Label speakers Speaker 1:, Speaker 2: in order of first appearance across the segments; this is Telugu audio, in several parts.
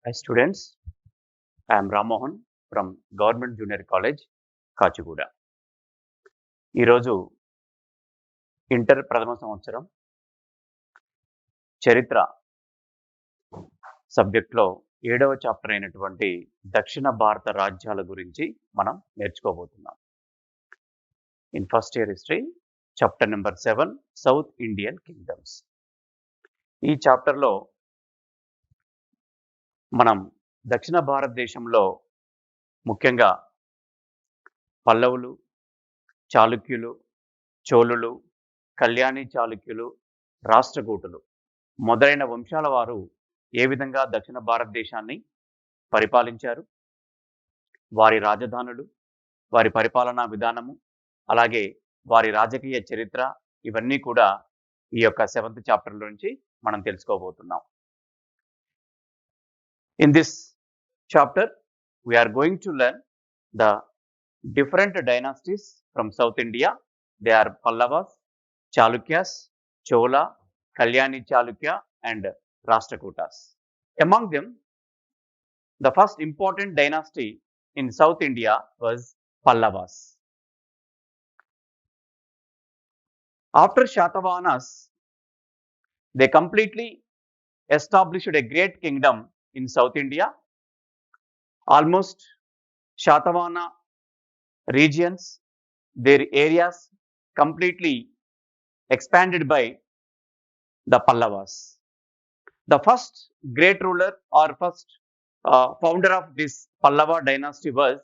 Speaker 1: Hi students, I am Ramohan from Government Junior College, Kachiguda. ఈరోజు ఇంటర్ ప్రథమ సంవత్సరం చరిత్ర సబ్జెక్ట్లో 7వ చాప్టర్ అయినటువంటి దక్షిణ భారత రాజ్యాల గురించి మనం నేర్చుకోబోతున్నాం. In first year history chapter number 7 south Indian kingdoms. ఈ చాప్టర్లో మనం దక్షిణ భారతదేశంలో ముఖ్యంగా పల్లవులు, చాళుక్యులు, చోళులు, కళ్యాణి చాళుక్యులు, రాష్ట్రకూటులు మొదలైన వంశాల వారు ఏ విధంగా దక్షిణ భారతదేశాన్ని పరిపాలించారు, వారి రాజధానులు, వారి పరిపాలనా విధానము, అలాగే వారి రాజకీయ చరిత్ర, ఇవన్నీ కూడా ఈ యొక్క 7th చాప్టర్ నుంచి మనం తెలుసుకోబోతున్నాం. In this chapter, we are going to learn the different dynasties from South India. They are Pallavas, Chalukyas, Chola, Kalyani Chalukya, and Rashtrakutas. Among them, the first important dynasty in South India was Pallavas. After Shatavahanas, they completely established a great kingdom in South India. Almost Shatavahana regions, their areas completely expanded by the Pallavas. The first great ruler or first founder of this Pallava dynasty was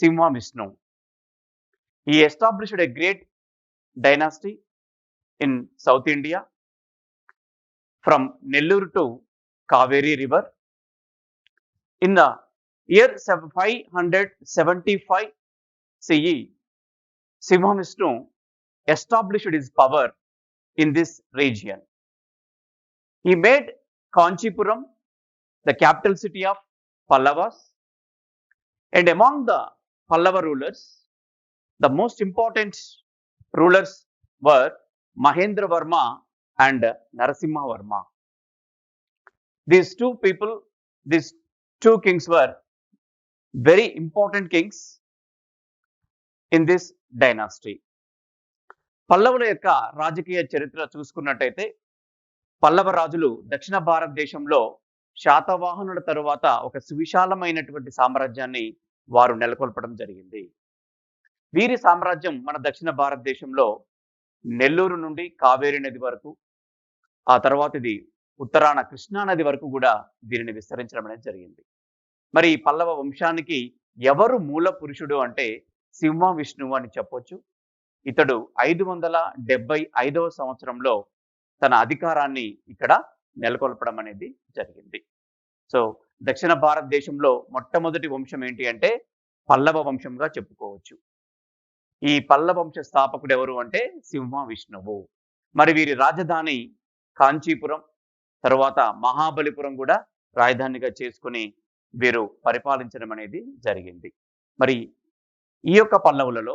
Speaker 1: Simhavishnu. He established a great dynasty in South India from Nellore to Kaveri river. In the year 575 CE, Simhavishnu established his power in this region. He made Kanchipuram the capital city of Pallavas, and among the Pallava rulers, the most important rulers were Mahendravarma and Narasimhavarma. These two kings were very important kings in this dynasty. పల్లవుల యొక్క రాజకీయ చరిత్ర చూసుకున్నట్టయితే పల్లవ రాజులు దక్షిణ భారతదేశంలో శాతవాహనుల తరువాత ఒక సువిశాలమైనటువంటి సామ్రాజ్యాన్ని వారు నెలకొల్పడం జరిగింది. వీరి సామ్రాజ్యం మన దక్షిణ భారతదేశంలో నెల్లూరు నుండి కావేరీ నది వరకు, ఆ తర్వాత ఇది ఉత్తరాన కృష్ణా నది వరకు కూడా దీనిని విస్తరించడం అనేది జరిగింది. మరి ఈ పల్లవ వంశానికి ఎవరు మూల పురుషుడు అంటే సింహవిష్ణువు అని చెప్పొచ్చు. ఇతడు 575వ సంవత్సరంలో తన అధికారాన్ని ఇక్కడ నెలకొల్పడం అనేది జరిగింది. సో దక్షిణ భారతదేశంలో మొట్టమొదటి వంశం ఏంటి అంటే పల్లవ వంశంగా చెప్పుకోవచ్చు. ఈ పల్లవ వంశ స్థాపకుడు ఎవరు అంటే సింహవిష్ణువు. మరి వీరి రాజధాని కాంచీపురం, తరువాత మహాబలిపురం కూడా రాజధానిగా చేసుకుని వీరు పరిపాలించడం అనేది జరిగింది. మరి ఈ యొక్క పల్లవులలో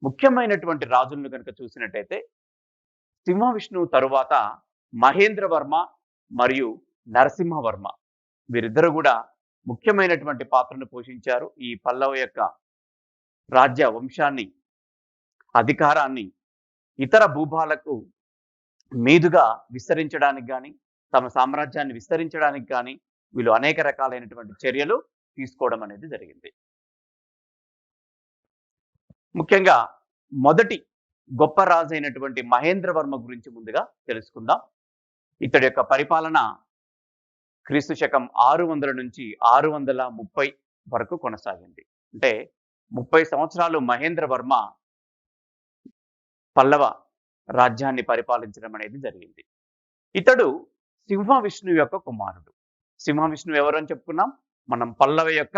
Speaker 1: ముఖ్యమైనటువంటి రాజులను కనుక చూసినట్టయితే సింహవిష్ణువు తరువాత మహేంద్రవర్మ మరియు నరసింహవర్మ వీరిద్దరు కూడా ముఖ్యమైనటువంటి పాత్రను పోషించారు. ఈ పల్లవ యొక్క రాజ్య వంశాన్ని, అధికారాన్ని ఇతర భూభాలకు మీదుగా విస్తరించడానికి కానీ, తమ సామ్రాజ్యాన్ని విస్తరించడానికి కానీ వీళ్ళు అనేక రకాలైనటువంటి చర్యలు తీసుకోవడం అనేది జరిగింది. ముఖ్యంగా మొదటి గొప్ప రాజు అయినటువంటి మహేంద్రవర్మ గురించి ముందుగా తెలుసుకుందాం. ఇతడి యొక్క పరిపాలన క్రీస్తు శకం 600 నుంచి 630 వరకు కొనసాగింది. అంటే 30 సంవత్సరాలు మహేంద్రవర్మ పల్లవ రాజ్యాన్ని పరిపాలించడం అనేది జరిగింది. ఇతడు సింహవిష్ణువు యొక్క కుమారుడు. సింహవిష్ణువు ఎవరు అని చెప్పుకున్నాం మనం, పల్లవ యొక్క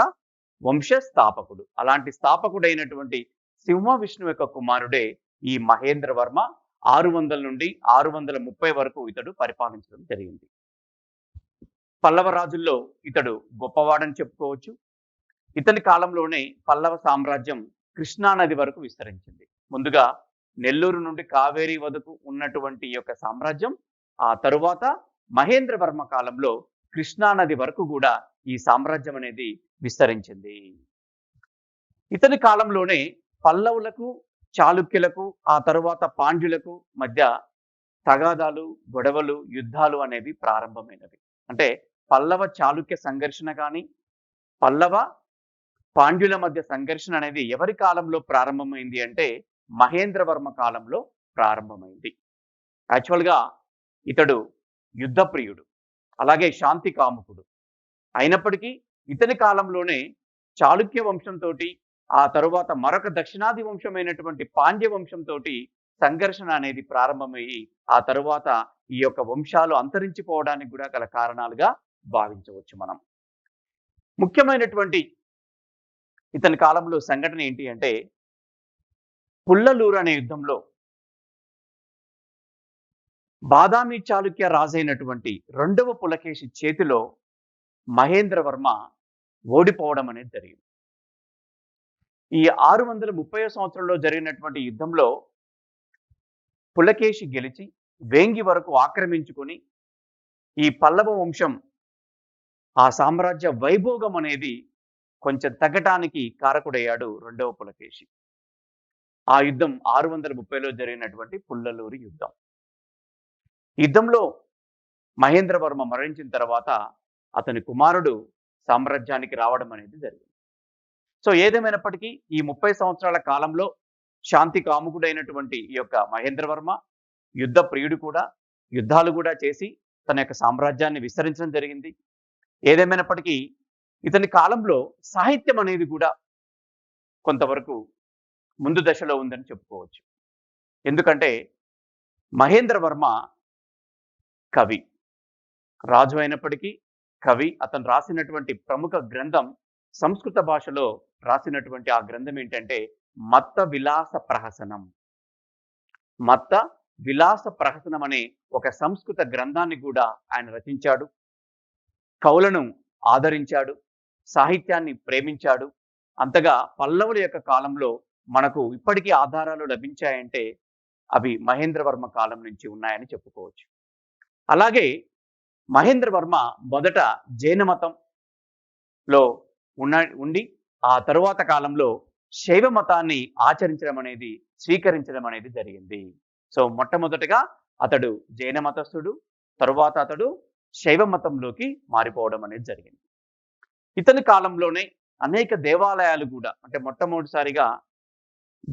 Speaker 1: వంశ స్థాపకుడు. అలాంటి స్థాపకుడైనటువంటి సింహవిష్ణువు యొక్క కుమారుడే ఈ మహేంద్రవర్మ. 600 నుండి 630 వరకు ఇతడు పరిపాలించడం జరిగింది. పల్లవ రాజుల్లో ఇతడు గొప్పవాడని చెప్పుకోవచ్చు. ఇతని కాలంలోనే పల్లవ సామ్రాజ్యం కృష్ణా నది వరకు విస్తరించింది. ముందుగా నెల్లూరు నుండి కావేరీ వరకు ఉన్నటువంటి ఈ యొక్క సామ్రాజ్యం ఆ తరువాత మహేంద్రవర్మ కాలంలో కృష్ణా నది వరకు కూడా ఈ సామ్రాజ్యం అనేది విస్తరించింది. ఇతని కాలంలోనే పల్లవులకు, చాళుక్యులకు, ఆ తరువాత పాండ్యులకు మధ్య తగాదాలు, గొడవలు, యుద్ధాలు అనేవి ప్రారంభమైనవి. అంటే పల్లవ చాళుక్య సంఘర్షణ కానీ, పల్లవ పాండ్యుల మధ్య సంఘర్షణ అనేది ఎవరి కాలంలో ప్రారంభమైంది అంటే మహేంద్రవర్మ కాలంలో ప్రారంభమైంది. యాక్చువల్గా ఇతడు యుద్ధప్రియుడు, అలాగే శాంతి కాముకుడు. అయినప్పటికీ ఇతని కాలంలోనే చాళుక్య వంశంతో, ఆ తరువాత మరొక దక్షిణాది వంశమైనటువంటి పాండ్య వంశంతో సంఘర్షణ అనేది ప్రారంభమయ్యి, ఆ తరువాత ఈ యొక్క వంశాలు అంతరించిపోవడానికి కూడా గల కారణాలుగా భావించవచ్చు మనం. ముఖ్యమైనటువంటి ఇతని కాలంలో సంఘటన ఏంటి అంటే పుల్లలూరు అనే యుద్ధంలో బాదామి చాళుక్య రాజైనటువంటి రెండవ పులకేశి చేతిలో మహేంద్రవర్మ ఓడిపోవడం అనేది జరిగింది. ఈ 630 సంవత్సరంలో జరిగినటువంటి యుద్ధంలో పులకేశి గెలిచి వేంగి వరకు ఆక్రమించుకొని ఈ పల్లవ వంశం ఆ సామ్రాజ్య వైభోగం అనేది కొంచెం తగ్గటానికి కారకుడయ్యాడు రెండవ పులకేశి. ఆ యుద్ధం 630లో జరిగినటువంటి పుల్లలూరు యుద్ధం. యుద్ధంలో మహేంద్రవర్మ మరణించిన తర్వాత అతని కుమారుడు సామ్రాజ్యానికి రావడం అనేది జరిగింది. సో ఏదేమైనప్పటికీ ఈ 30 సంవత్సరాల కాలంలో శాంతి కాముకుడైనటువంటి ఈ యొక్క మహేంద్రవర్మ యుద్ధ ప్రియుడు కూడా, యుద్ధాలు కూడా చేసి తన యొక్క సామ్రాజ్యాన్ని విస్తరించడం జరిగింది. ఏదేమైనప్పటికీ ఇతని కాలంలో సాహిత్యం అనేది కూడా కొంతవరకు ముందు దశలో ఉందని చెప్పుకోవచ్చు. ఎందుకంటే మహేంద్రవర్మ కవి, రాజు అయినప్పటికీ కవి. అతను రాసినటువంటి ప్రముఖ గ్రంథం సంస్కృత భాషలో రాసినటువంటి ఆ గ్రంథం ఏంటంటే మత్త విలాస ప్రహసనం. మత్త విలాస ప్రహసనం అనే ఒక సంస్కృత గ్రంథాన్ని కూడా ఆయన రచించాడు. కవులను ఆదరించాడు, సాహిత్యాన్ని ప్రేమించాడు. అంతగా పల్లవుల యొక్క కాలంలో మనకు ఇప్పటికీ ఆధారాలు లభించాయంటే అవి మహేంద్రవర్మ కాలం నుంచి ఉన్నాయని చెప్పుకోవచ్చు. అలాగే మహేంద్రవర్మ మొదట జైన మతంలో ఉండి ఆ తరువాత కాలంలో శైవ మతాన్ని ఆచరించడం అనేది, స్వీకరించడం అనేది జరిగింది. సో మొట్టమొదటిగా అతడు జైన మతస్థుడు, తరువాత అతడు శైవ మతంలోకి మారిపోవడం అనేది జరిగింది. ఇతని కాలంలోనే అనేక దేవాలయాలు కూడా, అంటే మొట్టమొదటిసారిగా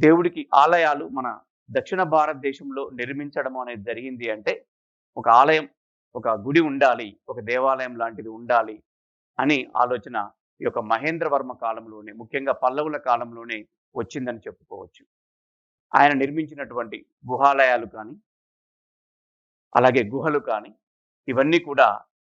Speaker 1: దేవుడికి ఆలయాలు మన దక్షిణ భారతదేశంలో నిర్మించడం అనేది జరిగింది. అంటే ఒక ఆలయం, ఒక గుడి ఉండాలి, ఒక దేవాలయం లాంటిది ఉండాలి అని ఆలోచన ఈ యొక్క మహేంద్రవర్మ కాలంలోనే, ముఖ్యంగా పల్లవుల కాలంలోనే వచ్చిందని చెప్పుకోవచ్చు. ఆయన నిర్మించినటువంటి గుహాలయాలు కానీ, అలాగే గుహలు కానీ, ఇవన్నీ కూడా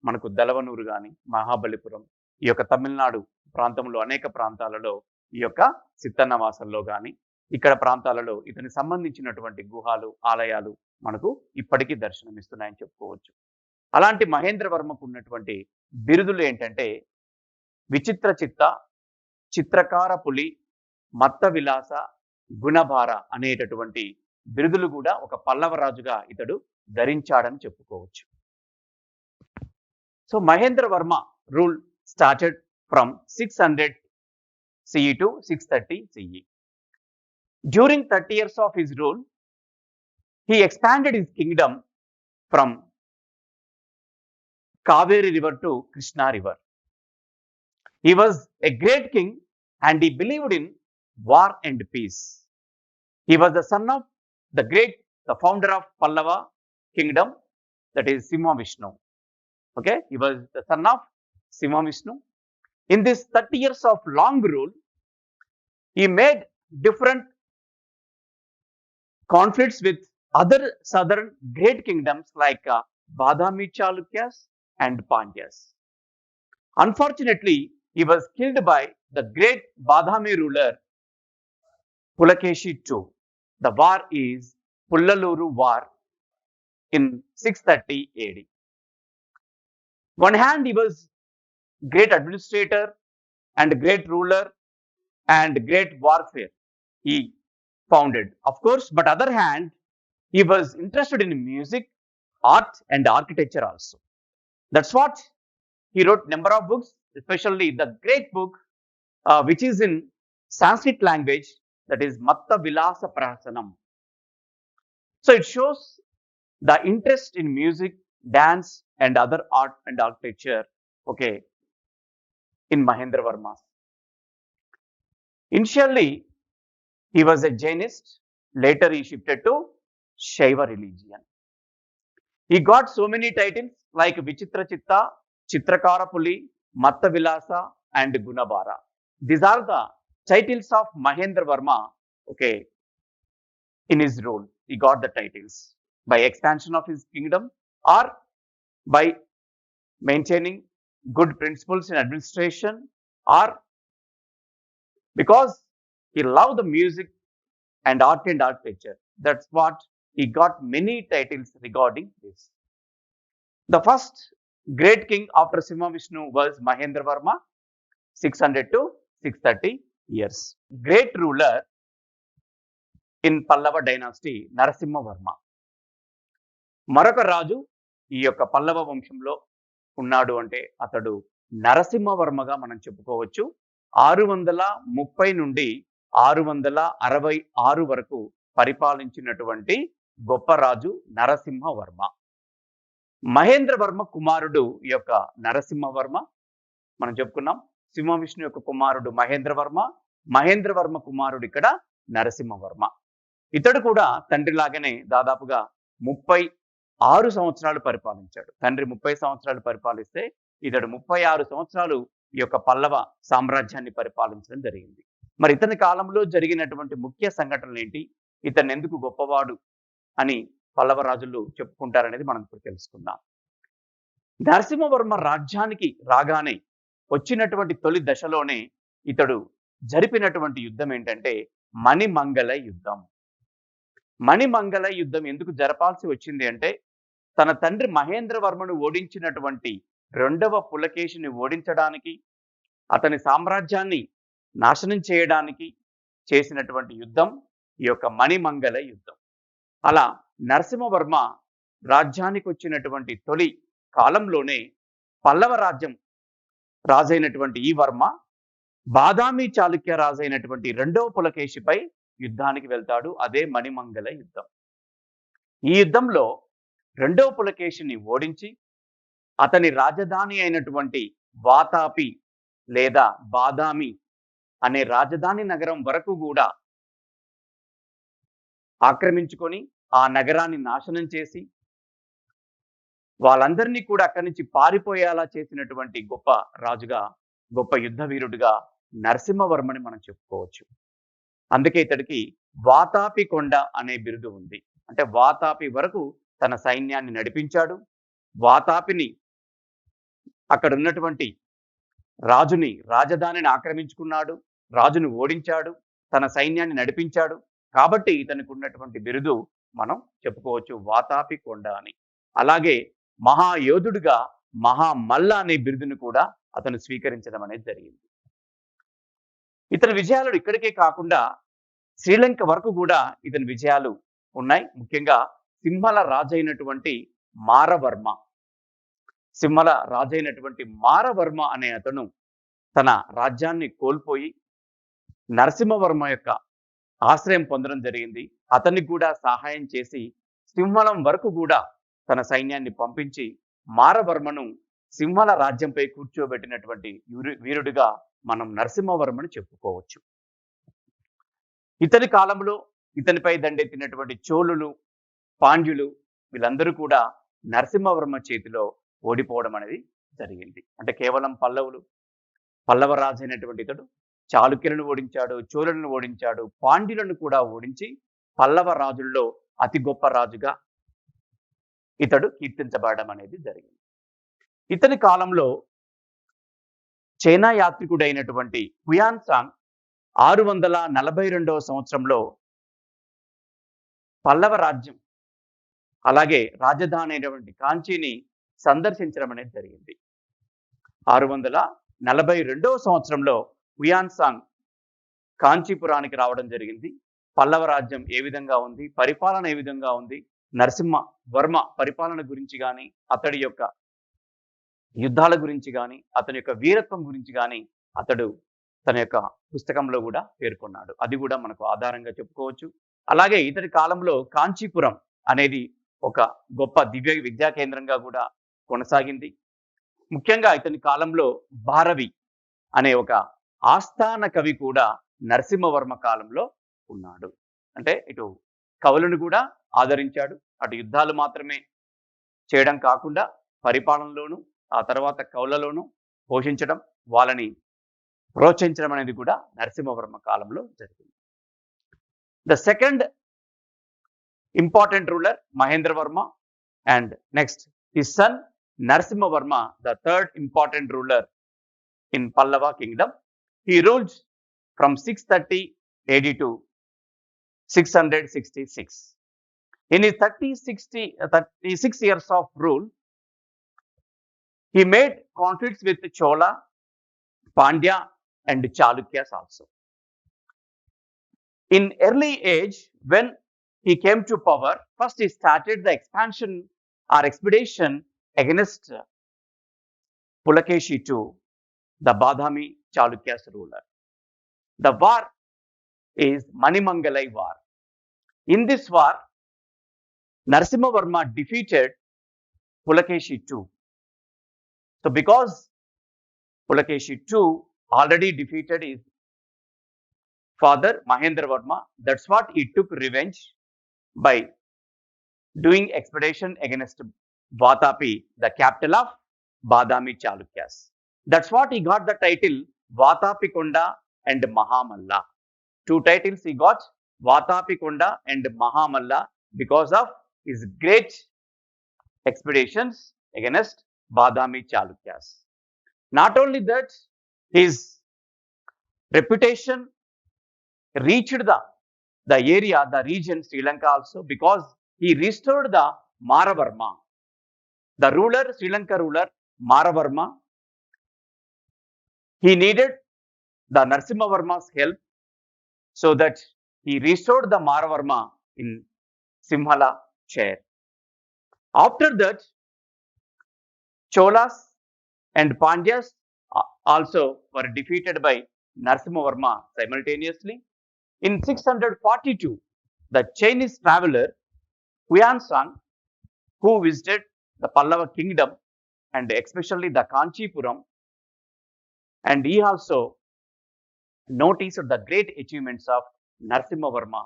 Speaker 1: మనకు దలవనూరు కానీ, మహాబలిపురం, ఈ యొక్క తమిళనాడు ప్రాంతంలో అనేక ప్రాంతాలలో, ఈ యొక్క సిత్తన్నవాసంలో కానీ, ఇక్కడ ప్రాంతాలలో ఇతని సంబంధించినటువంటి గుహాలు, ఆలయాలు మనకు ఇప్పటికీ దర్శనమిస్తున్నాయని చెప్పుకోవచ్చు. అలాంటి మహేంద్రవర్మకు ఉన్నటువంటి బిరుదులు ఏంటంటే విచిత్ర చిత్త, చిత్రకార పులి, మత్త విలాస, గుణభార అనేటటువంటి బిరుదులు కూడా ఒక పల్లవరాజుగా ఇతడు ధరించాడని చెప్పుకోవచ్చు. So Mahendravarma rule started from 600 CE to 630 CE. During 30 years of his rule, he expanded his kingdom from Kaveri river to Krishna river. He was a great king and he believed in war and peace. He was the son of the founder of Pallava kingdom, that is Simhavishnu. Okay, he was the son of Simhavishnu. In this 30 years of long rule, he made different conflicts with other southern great kingdoms like Badami Chalukyas and Pandyas. Unfortunately, he was killed by the great Badami ruler Pulakeshi II. The war is Pullaluru War in 630 AD. One hand, he was great administrator and great ruler and great warfare he founded, of course, but other hand, he was interested in music, art and architecture also. That's what He wrote number of books, especially the great book which is in Sanskrit language, that is Matta Vilasa Prahasanam. So it shows the interest in music, dance, and other art and architecture, okay, in Mahendra Varma. Initially, he was a Jainist. Later, he shifted to Shaiva religion. He got so many titles like Vichitra Chitta, Chitrakara Puli, Matta Vilasa, and Gunabara. These are the titles of Mahendra Varma, okay, in his rule. He got the titles by expansion of his kingdom or by maintaining good principles in administration, or because he loved the music and art and architecture. That's what he got many titles regarding this. The first great king after Simhavishnu was Mahendra Varma, 600 to 630 years. Great ruler in Pallava dynasty, Narasimha Varma. మరొక రాజు ఈ యొక్క పల్లవ వంశంలో ఉన్నాడు అంటే అతడు నరసింహవర్మగా మనం చెప్పుకోవచ్చు. 630 నుండి 666 వరకు పరిపాలించినటువంటి గొప్ప రాజు నరసింహవర్మ. మహేంద్రవర్మ కుమారుడు ఈ యొక్క నరసింహవర్మ. మనం చెప్పుకున్నాం సింహవిష్ణు యొక్క కుమారుడు మహేంద్రవర్మ, మహేంద్రవర్మ కుమారుడు ఇక్కడ నరసింహవర్మ. ఇతడు కూడా తండ్రిలాగానే దాదాపుగా 36 సంవత్సరాలు పరిపాలించాడు. తండ్రి 30 సంవత్సరాలు పరిపాలిస్తే ఇతడు 36 సంవత్సరాలు ఈ యొక్క పల్లవ సామ్రాజ్యాన్ని పరిపాలించడం జరిగింది. మరి ఇతని కాలంలో జరిగినటువంటి ముఖ్య సంఘటనలు ఏంటి, ఇతను ఎందుకు గొప్పవాడు అని పల్లవ రాజులు చెప్పుకుంటారనేది మనం ఇప్పుడు తెలుసుకుందాం. నరసింహవర్మ రాజ్యానికి రాగానే వచ్చినటువంటి తొలి దశలోనే ఇతడు జరిపినటువంటి యుద్ధం ఏంటంటే మణిమంగళ యుద్ధం. మణిమంగళ యుద్ధం ఎందుకు జరపాల్సి వచ్చింది అంటే తన తండ్రి మహేంద్రవర్మను ఓడించినటువంటి రెండవ పులకేశిని ఓడించడానికి, అతని సామ్రాజ్యాన్ని నాశనం చేయడానికి చేసినటువంటి యుద్ధం ఈ యొక్క మణిమంగళ యుద్ధం. అలా నరసింహవర్మ రాజ్యానికి వచ్చినటువంటి తొలి కాలంలోనే పల్లవ రాజ్యం రాజైనటువంటి ఈ వర్మ బాదామి చాళుక్య రాజైనటువంటి రెండవ పులకేశిపై యుద్ధానికి వెళ్తాడు. అదే మణిమంగళ యుద్ధం. ఈ యుద్ధంలో రెండవ పులకేశిని ఓడించి అతని రాజధాని అయినటువంటి వాతాపి లేదా బాదామి అనే రాజధాని నగరం వరకు కూడా ఆక్రమించుకొని ఆ నగరాన్ని నాశనం చేసి వాళ్ళందరినీ కూడా అక్కడి నుంచి పారిపోయేలా చేసినటువంటి గొప్ప రాజుగా, గొప్ప యుద్ధ వీరుడుగా నరసింహవర్మని మనం చెప్పుకోవచ్చు. అందుకే ఇతడికి వాతాపి కొండ అనే బిరుదు ఉంది. అంటే వాతాపి వరకు తన సైన్యాన్ని నడిపించాడు. వాతాపిని అక్కడ ఉన్నటువంటి రాజుని రాజధానిని ఆక్రమించుకున్నాడు, రాజును ఓడించాడు, తన సైన్యాన్ని నడిపించాడు. కాబట్టి ఇతనికి ఉన్నటువంటి బిరుదు మనం చెప్పుకోవచ్చు వాతాపి కొండ అని. అలాగే మహాయోధుడిగా మహామల్ల అనే బిరుదును కూడా అతను స్వీకరించడం అనేది జరిగింది. ఇతని విజయాలు ఇక్కడికే కాకుండా శ్రీలంక వరకు కూడా ఇతని విజయాలు ఉన్నాయి. ముఖ్యంగా సింహల రాజైనటువంటి మారవర్మ, సింహల రాజైనటువంటి మారవర్మ అనే అతను తన రాజ్యాన్ని కోల్పోయి నరసింహవర్మ యొక్క ఆశ్రయం పొందడం జరిగింది. అతనికి కూడా సహాయం చేసి సింహలం వరకు కూడా తన సైన్యాన్ని పంపించి మారవర్మను సింహల రాజ్యంపై కూర్చోబెట్టినటువంటి వీరుడిగా మనం నరసింహవర్మని చెప్పుకోవచ్చు. ఇతని కాలంలో ఇతనిపై దండెత్తినటువంటి చోళులు, పాండ్యులు వీళ్ళందరూ కూడా నరసింహవర్మ చేతిలో ఓడిపోవడం అనేది జరిగింది. అంటే కేవలం పల్లవ రాజు అయినటువంటి ఇతడు చాళుక్యులను ఓడించాడు, చోళులను ఓడించాడు, పాండ్యులను కూడా ఓడించి పల్లవ రాజుల్లో అతి గొప్ప రాజుగా ఇతడు కీర్తించబడడం అనేది జరిగింది. ఇతని కాలంలో చైనా యాత్రికుడైనటువంటి హుయాన్సాంగ్ 642వ సంవత్సరంలో పల్లవ రాజ్యం అలాగే రాజధాని అయినటువంటి కాంచీని సందర్శించడం అనేది జరిగింది. 642వ సంవత్సరంలో హుయాన్సాంగ్ కాంచీపురానికి రావడం జరిగింది. పల్లవ రాజ్యం ఏ విధంగా ఉంది, పరిపాలన ఏ విధంగా ఉంది, నరసింహవర్మ పరిపాలన గురించి కానీ, అతడి యొక్క యుద్ధాల గురించి కానీ అతని యొక్క వీరత్వం గురించి కానీ అతడు తన యొక్క పుస్తకంలో కూడా పేర్కొన్నాడు. అది కూడా మనకు ఆధారంగా చెప్పుకోవచ్చు. అలాగే ఇతడి కాలంలో కాంచీపురం అనేది ఒక గొప్ప దివ్య విద్యా కేంద్రంగా కూడా కొనసాగింది. ముఖ్యంగా ఇతని కాలంలో భారవి అనే ఒక ఆస్థాన కవి కూడా నరసింహవర్మ కాలంలో ఉన్నాడు. అంటే ఇటు కవులను కూడా ఆదరించాడు. అటు యుద్ధాలు మాత్రమే చేయడం కాకుండా పరిపాలనలోను ఆ తర్వాత కవులలోను పోషించడం, వాళ్ళని ప్రోత్సహించడం అనేది కూడా నరసింహవర్మ కాలంలో జరిగింది. The second important ruler Mahendravarma, and next his son Narasimhavarma, the third important ruler in Pallava kingdom. He ruled from 630 AD to 666. In his 36 years of rule, he made conflicts with Chola, Pandya and Chalukyas also. In early age, when he came to power, first he started the expansion or expedition against Pulakeshi II, the Badami Chalukyas ruler. The war is Manimangalai war. In this war, Narasimhavarma defeated Pulakeshi II. So because Pulakeshi II already defeated his father Mahendravarma, that's what he took revenge by doing expedition against Vatapi, the capital of Badami Chalukyas. That's what he got the title Vatapikonda and Mahamalla. Two titles he got, Vatapikonda and Mahamalla, because of his great expeditions against Badami Chalukyas. Not only that, his reputation reached the area, the region Sri Lanka also, because he restored the Maravarma. The ruler, Sri Lanka ruler Maravarma, he needed the Narasimhavarma's help so that he restored the Maravarma in Simhala chair. After that, Cholas and Pandyas also were defeated by Narasimhavarma simultaneously. In 642, the Chinese traveler Huansang, who visited the Pallava kingdom and especially the Kanchipuram, and he also noticed the great achievements of Narasimhavarma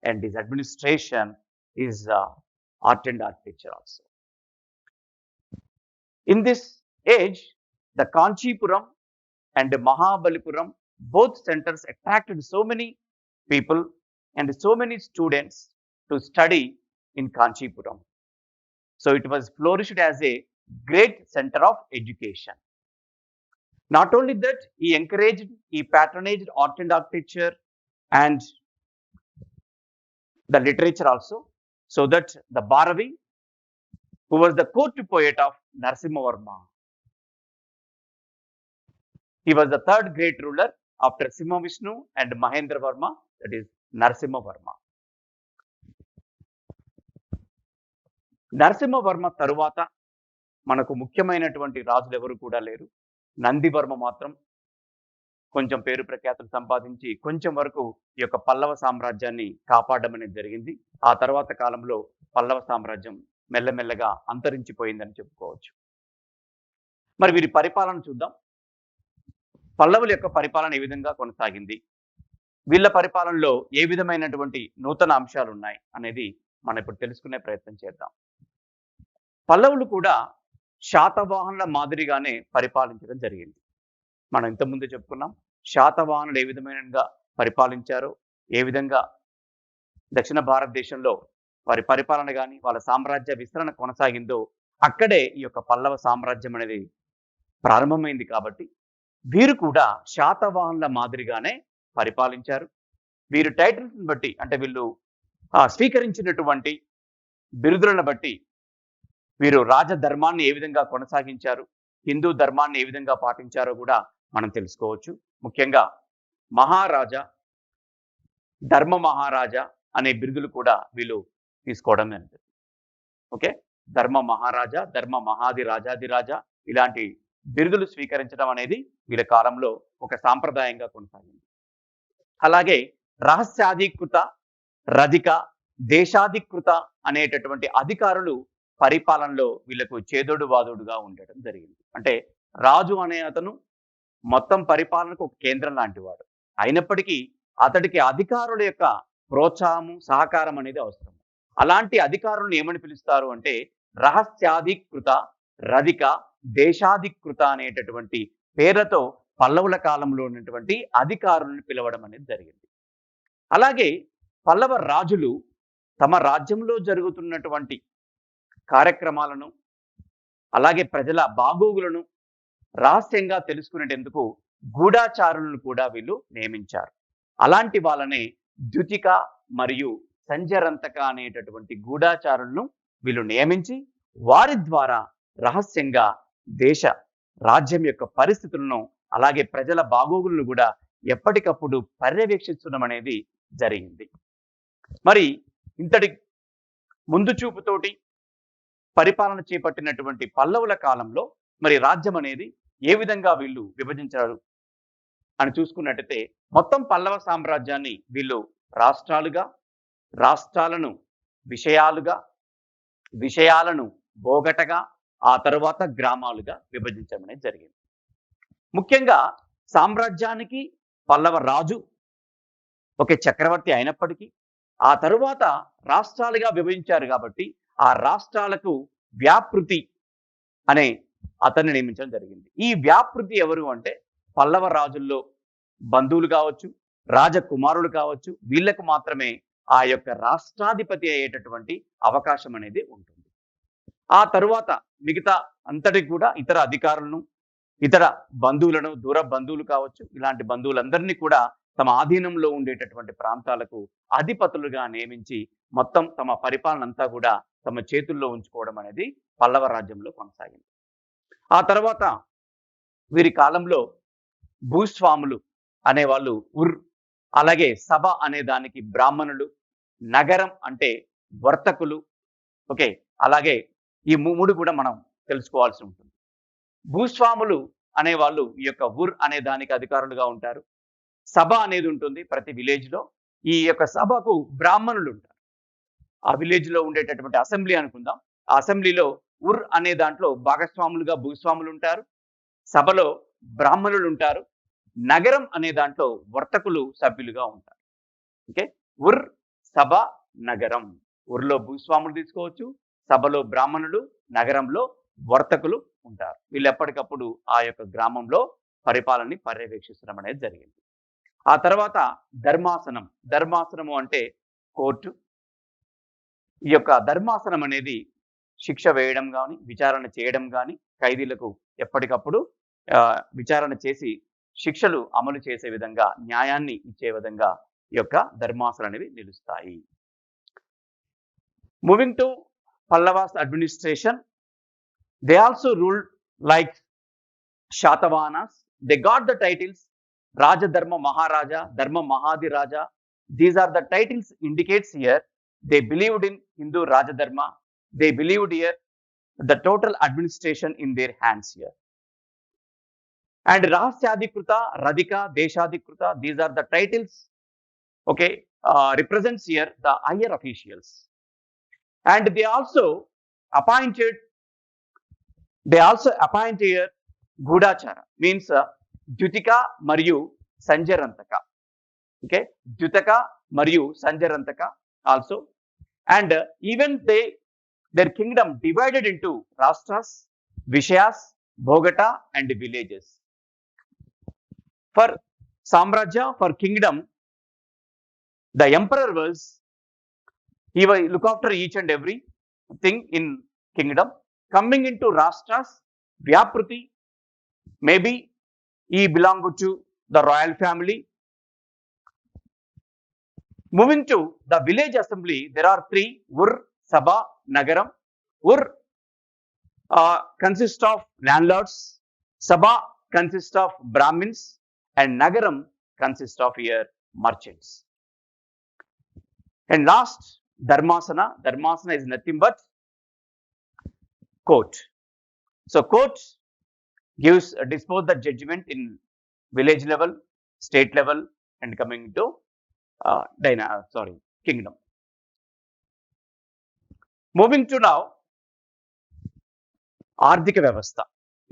Speaker 1: and his administration, his art and architecture also. In this age, the Kanchipuram and Mahabalipuram, both centers attracted so many people and so many students to study in Kanchipuram. So it was flourished as a great center of education. Not only that, he patronized art and architecture and the literature also, so that the Bharavi, who was the court poet of Narasimhavarma, he was the third great ruler after Simhavishnu and Mahendravarma, that is Narasimhavarma. Narasimhavarma తరువాత మనకు ముఖ్యమైనటువంటి రాజులు ఎవరు కూడా లేరు. నందివర్మ మాత్రం కొంచెం పేరు ప్రఖ్యాతులు సంపాదించి కొంచెం వరకు ఈ యొక్క పల్లవ సామ్రాజ్యాన్ని కాపాడడం అనేది జరిగింది. ఆ తర్వాత కాలంలో పల్లవ సామ్రాజ్యం మెల్లమెల్లగా అంతరించిపోయిందని చెప్పుకోవచ్చు. మరి వీరి పరిపాలన చూద్దాం. పల్లవుల యొక్క పరిపాలన ఏ విధంగా కొనసాగింది, వీళ్ళ పరిపాలనలో ఏ విధమైనటువంటి నూతన అంశాలు ఉన్నాయి అనేది మనం ఇప్పుడు తెలుసుకునే ప్రయత్నం చేద్దాం. పల్లవులు కూడా శాతవాహనుల మాదిరిగానే పరిపాలించడం జరిగింది. మనం ఇంతకుముందు చెప్పుకున్నాం శాతవాహనులు ఏ విధమైనగా పరిపాలించారో, ఏ విధంగా దక్షిణ భారతదేశంలో వారి పరిపాలన కానీ వాళ్ళ సామ్రాజ్య విస్తరణ కొనసాగిందో అక్కడే ఈ యొక్క పల్లవ సామ్రాజ్యం అనేది ప్రారంభమైంది. కాబట్టి వీరు కూడా శాతవాహనుల మాదిరిగానే పరిపాలించారు. వీరు టైటిల్స్ని బట్టి, అంటే వీళ్ళు స్వీకరించినటువంటి బిరుదులను బట్టి వీరు రాజధర్మాన్ని ఏ విధంగా కొనసాగించారు, హిందూ ధర్మాన్ని ఏ విధంగా పాటించారో కూడా మనం తెలుసుకోవచ్చు. ముఖ్యంగా మహారాజా, ధర్మ మహారాజా అనే బిరుదులు కూడా వీళ్ళు తీసుకోవడం జరిగింది. ఓకే, ధర్మ మహారాజా, ధర్మ మహాది రాజాదిరాజా, ఇలాంటి బిరుదులు స్వీకరించడం అనేది వీళ్ళ కాలంలో ఒక సాంప్రదాయంగా కొనసాగింది. అలాగే రహస్యాధికృత, రధిక, దేశాధికృత అనేటటువంటి అధికారులు పరిపాలనలో వీళ్ళకు చేదోడు వాదోడుగా ఉండటం జరిగింది. అంటే రాజు అనే అతను మొత్తం పరిపాలనకు ఒక కేంద్రం లాంటి వాడు. అయినప్పటికీ అతడికి అధికారుల యొక్క ప్రోత్సాహము, సహకారం అనేది అవసరం. అలాంటి అధికారులను ఏమని పిలుస్తారు అంటే రహస్యాధికృత, రధిక, దేశాధికృత అనేటటువంటి పేర్లతో పల్లవుల కాలంలో ఉన్నటువంటి అధికారులను పిలవడం అనేది జరిగింది. అలాగే పల్లవ రాజులు తమ రాజ్యంలో జరుగుతున్నటువంటి కార్యక్రమాలను, అలాగే ప్రజల బాగోగులను రహస్యంగా తెలుసుకునేటందుకు గూఢాచారులను కూడా వీళ్ళు నియమించారు. అలాంటి వాళ్ళనే ద్యుతిక మరియు సంజరంతక అనేటటువంటి గూఢాచారులను వీళ్ళు నియమించి వారి ద్వారా రహస్యంగా దేశ రాజ్యం యొక్క పరిస్థితులను, అలాగే ప్రజల బాగోగులను కూడా ఎప్పటికప్పుడు పర్యవేక్షించడం అనేది జరిగింది. మరి ఇంతటి ముందు చూపుతోటి పరిపాలన చేపట్టినటువంటి పల్లవుల కాలంలో మరి రాజ్యం అనేది ఏ విధంగా వీళ్ళు విభజించారు అని చూసుకున్నట్టయితే మొత్తం పల్లవ సామ్రాజ్యాన్ని వీళ్ళు రాష్ట్రాలుగా, రాష్ట్రాలను విషయాలుగా, విషయాలను బోగటగా, ఆ తరువాత గ్రామాలుగా విభజించడం అనేది జరిగింది. ముఖ్యంగా సామ్రాజ్యానికి పల్లవ రాజు ఒక చక్రవర్తి అయినప్పటికీ ఆ తరువాత రాష్ట్రాలుగా విభజించారు కాబట్టి ఆ రాష్ట్రాలకు వ్యాపృతి అనే అతన్ని నియమించడం జరిగింది. ఈ వ్యాపృతి ఎవరు అంటే పల్లవ రాజుల్లో బంధువులు కావచ్చు, రాజకుమారులు కావచ్చు, వీళ్ళకు మాత్రమే ఆ యొక్క రాష్ట్రాధిపతి అయ్యేటటువంటి అవకాశం అనేది ఉంటుంది. ఆ తరువాత మిగతా అంతటికి కూడా ఇతర అధికారులను, ఇతర బంధువులను, దూర బంధువులు కావచ్చు, ఇలాంటి బంధువులందరినీ కూడా తమ ఆధీనంలో ఉండేటటువంటి ప్రాంతాలకు అధిపతులుగా నియమించి మొత్తం తమ పరిపాలన అంతా కూడా తమ చేతుల్లో ఉంచుకోవడం అనేది పల్లవ రాజ్యంలో కొనసాగింది. ఆ తర్వాత వీరి కాలంలో భూస్వాములు అనేవాళ్ళు అలాగే సభ అనే దానికి బ్రాహ్మణులు, నగరం అంటే వర్తకులు, ఓకే, అలాగే ఈ మూడు కూడా మనం తెలుసుకోవాల్సి ఉంటుంది. భూస్వాములు అనేవాళ్ళు ఈ యొక్క అనే దానికి అధికారులుగా ఉంటారు. సభ అనేది ఉంటుంది ప్రతి విలేజ్ లో. ఈ యొక్క సభకు బ్రాహ్మణులు ఉంటారు. ఆ విలేజ్ లో ఉండేటటువంటి అసెంబ్లీ అనుకుందాం. ఆ అసెంబ్లీలో అనే దాంట్లో భాగస్వాములుగా భూస్వాములు ఉంటారు, సభలో బ్రాహ్మణులు ఉంటారు, నగరం అనే దాంట్లో వర్తకులు సభ్యులుగా ఉంటారు. ఓకే, సభ, నగరం. ఊర్లో భూస్వాములు తీసుకోవచ్చు, సభలో బ్రాహ్మణులు, నగరంలో వర్తకులు ఉంటారు. వీళ్ళు ఎప్పటికప్పుడు ఆ యొక్క గ్రామంలో పరిపాలనని పర్యవేక్షించడం అనేది జరిగింది. ఆ తర్వాత ధర్మాసనం. ధర్మాసనము అంటే కోర్టు. ఈ యొక్క ధర్మాసనం అనేది శిక్ష వేయడం కానీ, విచారణ చేయడం కానీ, ఖైదీలకు ఎప్పటికప్పుడు విచారణ చేసి శిక్షలు అమలు చేసే విధంగా, న్యాయాన్ని ఇచ్చే విధంగా ఈ యొక్క ధర్మాసనం అనేవి నిలుస్తాయి. Moving to Pallavas administration, they also ruled like Shatavahanas. They got the titles Raja Dharma Maharaja, Dharma Mahadiraja. These are the titles indicates here they believed in Hindu Raja Dharma. They believed here the total administration in their hands here. And Rahasyadikruta, Radhika, Deshadikruta, these are the titles, okay, represents here the higher officials. And they also appointed here Gudachara, means Dhyutika Mariyu Sanjarantaka. Okay, Dhyutaka Mariyu Sanjarantaka also. And even their kingdom divided into Rastras, Vishayas, Bhogata and villages. For Samrajya, for kingdom, the emperor he will look after each and every thing in kingdom. Coming into Rastras, Vyapruti, maybe he belonged to the royal family. Moving to the village assembly, there are three: Sabha, Nagaram. Consists of landlords, Sabha consists of Brahmins, and Nagaram consists of here merchants. And last, Dharmasana. Dharmasana is nothing but court. So court gives dispose the judgment in village level, state level, and coming to kingdom. Moving to now ఆర్థిక వ్యవస్థ.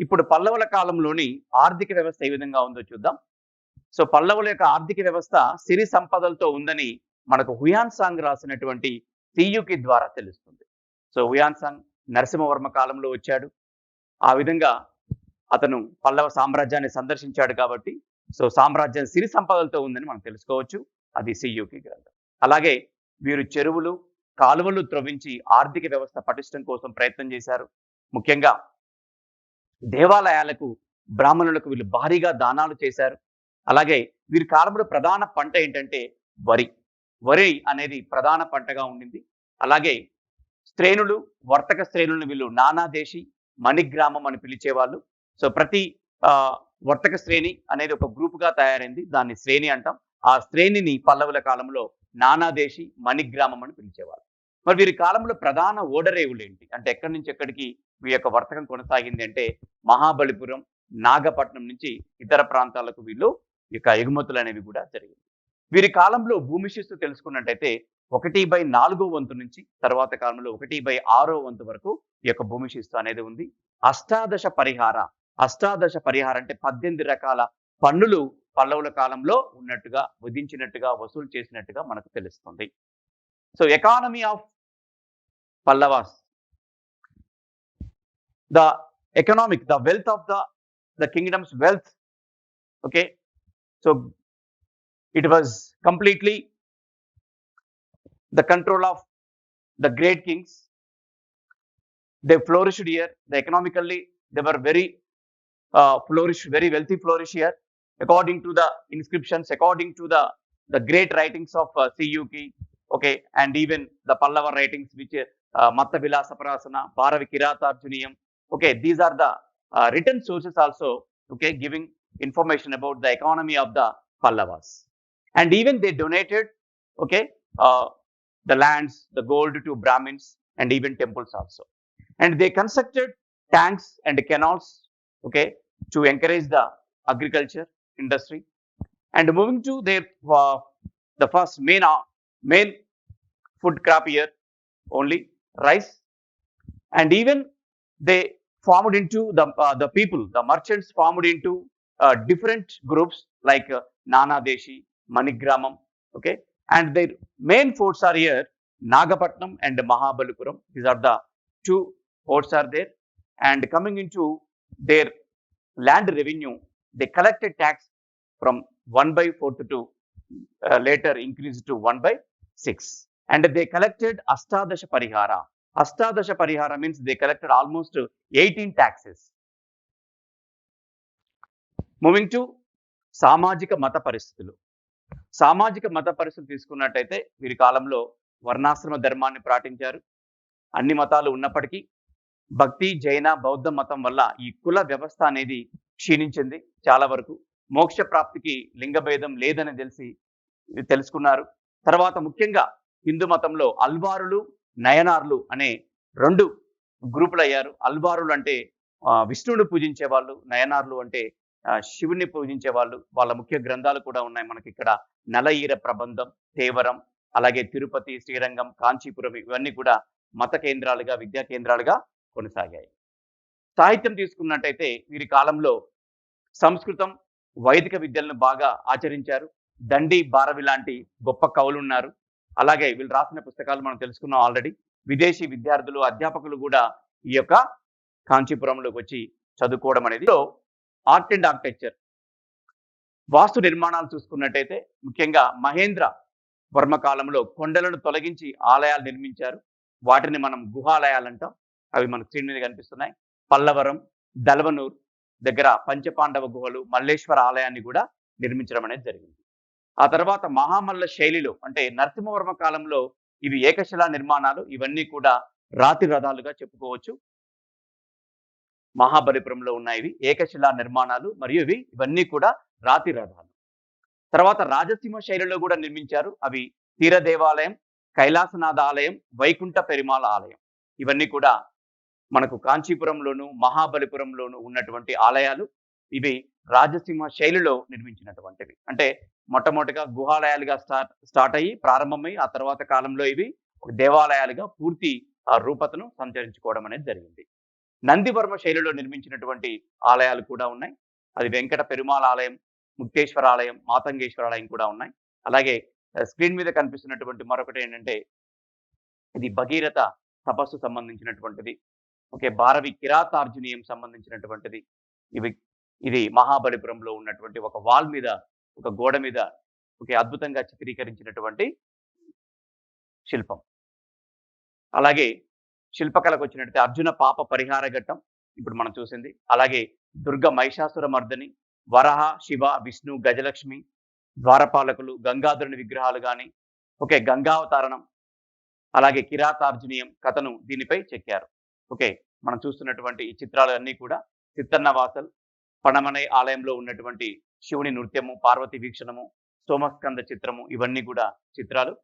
Speaker 1: ఇప్పుడు పల్లవుల కాలంలోని ఆర్థిక వ్యవస్థ ఏ విధంగా ఉందో చూద్దాం. సో పల్లవుల యొక్క ఆర్థిక వ్యవస్థ సిరి సంపదలతో ఉందని మనకు హుయాన్ సాంగ్ రాసినటువంటి సియుకి ద్వారా తెలుస్తుంది. సో హుయాన్ సాంగ్ నరసింహవర్మ కాలంలో వచ్చాడు. ఆ విధంగా అతను పల్లవ సామ్రాజ్యాన్ని సందర్శించాడు కాబట్టి సో సామ్రాజ్యం సిరి సంపదలతో ఉందని మనం తెలుసుకోవచ్చు. అది సియుకి గ్రంథం. అలాగే వీరు చెరువులు, కాలువలు త్రవ్వించి ఆర్థిక వ్యవస్థ పటిష్టం కోసం ప్రయత్నం చేశారు. ముఖ్యంగా దేవాలయాలకు, బ్రాహ్మణులకు వీళ్ళు భారీగా దానాలు చేశారు. అలాగే వీరి కాలంలో ప్రధాన పంట ఏంటంటే వరి. వరి అనేది ప్రధాన పంటగా ఉండింది. అలాగే శ్రేణులు, వర్తక శ్రేణులను వీళ్ళు నానాదేశి, మణిగ్రామం అని పిలిచేవాళ్ళు. సో ప్రతి వర్తక శ్రేణి అనేది ఒక గ్రూపుగా తయారైంది. దాన్ని శ్రేణి అంటాం. ఆ శ్రేణిని పల్లవుల కాలంలో నానాదేశి, మణిగ్రామం అని పిలిచేవాళ్ళు. మరి వీరి కాలంలో ప్రధాన ఓడరేవులు ఏంటి అంటే ఎక్కడి నుంచి ఎక్కడికి వీరి యొక్క వర్తకం కొనసాగింది అంటే మహాబలిపురం, నాగపట్నం నుంచి ఇతర ప్రాంతాలకు వీళ్ళు ఇక ఎగుమతులు అనేవి కూడా జరిగింది. వీరి కాలంలో భూమి శిస్తు తెలుసుకున్నట్టయితే 1/4 వంతు నుంచి తర్వాత కాలంలో 1/6 వంతు వరకు ఈ యొక్క భూమి శిస్తు అనేది ఉంది. అష్టాదశ పరిహార అంటే 18 రకాల పన్నులు పల్లవుల కాలంలో ఉన్నట్టుగా, విధించినట్టుగా, వసూలు చేసినట్టుగా మనకు తెలుస్తుంది. So economy of Pallavas, the the wealth of the kingdom's wealth, okay, so it was completely the control of the great kings. They flourished here. Economically they were very very wealthy, flourish here according to the inscriptions, according to the great writings of Siyuki, okay, and even the Pallava writings which Matta Vilasa Prasana, Bharavi Kiratarjuniyam, okay, these are the written sources also, okay, giving information about the economy of the Pallavas. And even they donated, okay, the lands, the gold to Brahmins and even temples also. And they constructed tanks and canals, okay, to encourage the agriculture industry. And moving to their the first main food crop here, only rice. And even they formed into the people, the merchants formed into different groups like Nanadeshi, Manigramam, okay, and their main forts are here, Nagapatnam and Mahabalipuram. These are the two forts are there. And coming into their land revenue, they collected tax from 1/4 to later increased to 1/6. And they collected Astadasha Parihara. Astadasha Parihara means they collected almost 18 taxes. Moving to సామాజిక మత పరిస్థితులు. సామాజిక మత పరిస్థితులు తీసుకున్నట్టయితే వీరి కాలంలో వర్ణాశ్రమ ధర్మాన్ని పాటించారు. అన్ని మతాలు ఉన్నప్పటికీ భక్తి, జైన, బౌద్ధ మతం వల్ల ఈ కుల వ్యవస్థ అనేది క్షీణించింది చాలా వరకు. మోక్ష ప్రాప్తికి లింగభేదం లేదని తెలుసుకున్నారు. తర్వాత ముఖ్యంగా హిందూ మతంలో అల్వారులు, నయనార్లు అనే 2 గ్రూపులు అయ్యారు. అల్వారులు అంటే విష్ణువుని పూజించే వాళ్ళు, నయనార్లు అంటే శివుని పూజించే వాళ్ళు. వాళ్ళ ముఖ్య గ్రంథాలు కూడా ఉన్నాయి మనకి ఇక్కడ. నలఈర ప్రబంధం, తేవరం, అలాగే తిరుపతి, శ్రీరంగం, కాంచీపురం ఇవన్నీ కూడా మత కేంద్రాలుగా, విద్యా కేంద్రాలుగా కొనసాగాయి. సాహిత్యం తీసుకున్నట్టయితే వీరి కాలంలో సంస్కృతం, వైదిక విద్యలను బాగా ఆచరించారు. దండి, భారవి లాంటి గొప్ప కవులు ఉన్నారు. అలాగే వీళ్ళు రాసిన పుస్తకాలు మనం తెలుసుకున్నాం ఆల్రెడీ. విదేశీ విద్యార్థులు, అధ్యాపకులు కూడా ఈ యొక్క కాంచీపురంలోకి వచ్చి చదువుకోవడం అనేది. ఆర్ట్ అండ్ ఆర్కిటెక్చర్, వాస్తు నిర్మాణాలు చూసుకున్నట్టయితే ముఖ్యంగా మహేంద్ర వర్మ కాలంలో కొండలను తొలగించి ఆలయాలు నిర్మించారు. వాటిని మనం గుహాలయాలు అంటాం. అవి మనకు స్క్రీన్ మీద కనిపిస్తున్నాయి. పల్లవరం, దల్వనూర్ దగ్గర పంచపాండవ గుహలు, మల్లేశ్వర ఆలయాన్ని కూడా నిర్మించడం అనేది జరిగింది. ఆ తర్వాత మహామల్ల శైలిలో అంటే నరసింహవర్మ కాలంలో ఇవి ఏకశిలా నిర్మాణాలు. ఇవన్నీ కూడా రాతి రథాలుగా చెప్పుకోవచ్చు. మహాబలిపురంలో ఉన్నాయి ఏకశిలా నిర్మాణాలు మరియు ఇవన్నీ కూడా రాతి రథాలు. తర్వాత రాజసింహ శైలిలో కూడా నిర్మించారు. అవి తీర దేవాలయం, కైలాసనాథ ఆలయం, వైకుంఠ పెరుమాళ ఆలయం. ఇవన్నీ కూడా మనకు కాంచీపురంలోను, మహాబలిపురంలోను ఉన్నటువంటి ఆలయాలు ఇవి రాజసింహ శైలిలో నిర్మించినటువంటివి. అంటే మొట్టమొదటిగా గుహాలయాలుగా స్టార్ట్ అయ్యి ప్రారంభమై ఆ తర్వాత కాలంలో ఇవి ఒక దేవాలయాలుగా పూర్తి రూపతను సంతరించుకోవడం అనేది జరిగింది. నందివర్మ శైలిలో నిర్మించినటువంటి ఆలయాలు కూడా ఉన్నాయి. అది వెంకట పెరుమాళ్ ఆలయం, ముక్తేశ్వర ఆలయం, మాతంగేశ్వర ఆలయం కూడా ఉన్నాయి. అలాగే స్క్రీన్ మీద కనిపిస్తున్నటువంటి మరొకటి ఏంటంటే ఇది భగీరథ తపస్సు సంబంధించినటువంటిది. ఓకే. భారవి కిరాతార్జునీయం సంబంధించినటువంటిది. ఇవి ఇది మహాబలిపురంలో ఉన్నటువంటి ఒక వాల్ మీద, ఒక గోడ మీద ఓకే అద్భుతంగా చిత్రీకరించినటువంటి శిల్పం. అలాగే శిల్పకళకొచ్చినట్టయితే అర్జున పాప పరిహార ఘట్టం ఇప్పుడు మనం చూసింది. అలాగే దుర్గ మహిషాసుర మర్దిని, వరహ, శివ, విష్ణు, గజలక్ష్మి, ద్వారపాలకులు, గంగాధరుని విగ్రహాలు గాని, ఓకే గంగావతారణం, అలాగే కిరాతార్జునీయం కథను దీనిపై చెక్కారు. ఓకే. మనం చూస్తున్నటువంటి ఈ చిత్రాలన్నీ కూడా సిత్తన్న వాసల్, పడమనై ఆలయంలో ఉన్నటువంటి శివుని నృత్యము, పార్వతి వీక్షణము, సోమస్కంద చిత్రము ఇవన్నీ కూడా చిత్రాలు.